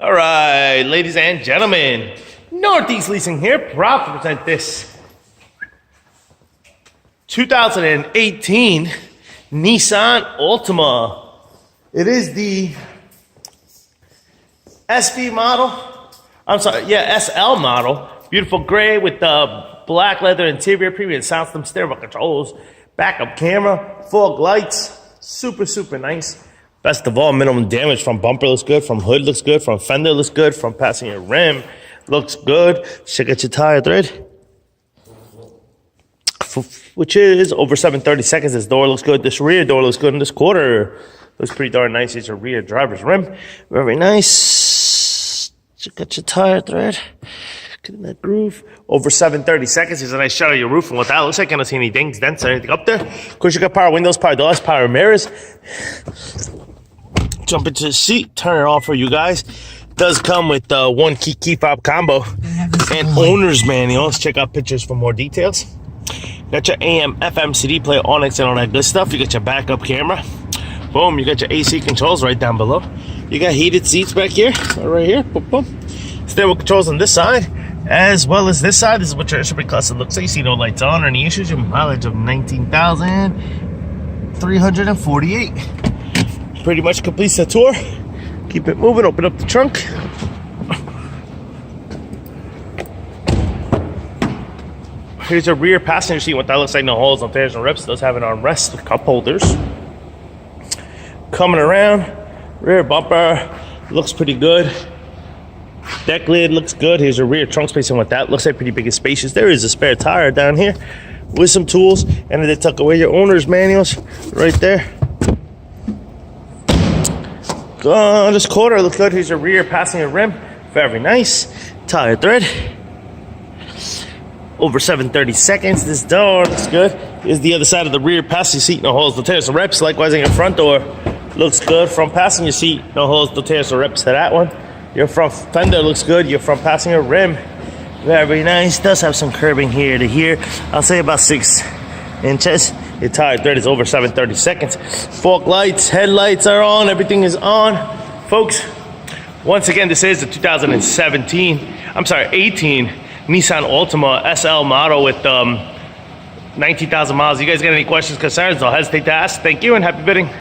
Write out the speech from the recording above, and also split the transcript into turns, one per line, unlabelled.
All right, ladies and gentlemen, Northeast Leasing here, proud to present this 2018 Nissan Altima. It is the SV model. SL model. Beautiful gray with the black leather interior, premium sound system, stereo controls, backup camera, fog lights, super nice. Best of all, minimum damage from bumper looks good, from hood looks good, from fender looks good, from passenger rim looks good. Check out your tire thread, which is over 730 seconds. This door looks good. This rear door looks good. And this quarter looks pretty darn nice. It's a rear driver's rim. Very nice. Check out your tire thread. Get in that groove. Over 730 seconds. Here's a nice shot of your roof and what that looks like. I don't see any dings, dents, or anything up there. Of course, you got power windows, power doors, power mirrors. Jump into the seat, turn it on for you guys. Does come with one key fob combo and owner's manual. Let's check out pictures for more details. Got your AM, FM, CD player, Onyx, and all that good stuff. You got your backup camera. Boom, you got your AC controls right down below. You got heated seats back here, right here. Boom, boom. Stereo controls on this side, as well as this side. This is what your instrument cluster looks like. You see no lights on or any issues. Your mileage of 19,348. Pretty much completes the tour. Keep it moving. Open up the trunk. Here's a rear passenger seat. What that looks like. No holes, no tears, no rips. It does have an armrest with cup holders. Coming around. Rear bumper looks pretty good. Deck lid looks good. Here's a rear trunk space and what that looks like. Pretty big and spacious. There is a spare tire down here with some tools. And then they tuck away your owner's manuals right there. This quarter looks good. Here's your rear passenger rim. Very nice. Tire thread. Over 730 seconds. This door looks good. Here's the other side of the rear passenger seat. No holes, no tears, no rips. Likewise, in your front door looks good. Front passenger seat. No holes, no tears, no rips to that one. Your front fender looks good. Your front passenger rim. Very nice. Does have some curbing here to here. I'll say about 6 inches. Your tire thread is over 730 seconds. Fog lights, headlights are on. Everything is on. Folks, once again, this is the 18 Nissan Altima SL model with 19,000 miles. You guys got any questions, concerns? Don't hesitate to ask. Thank you and happy bidding.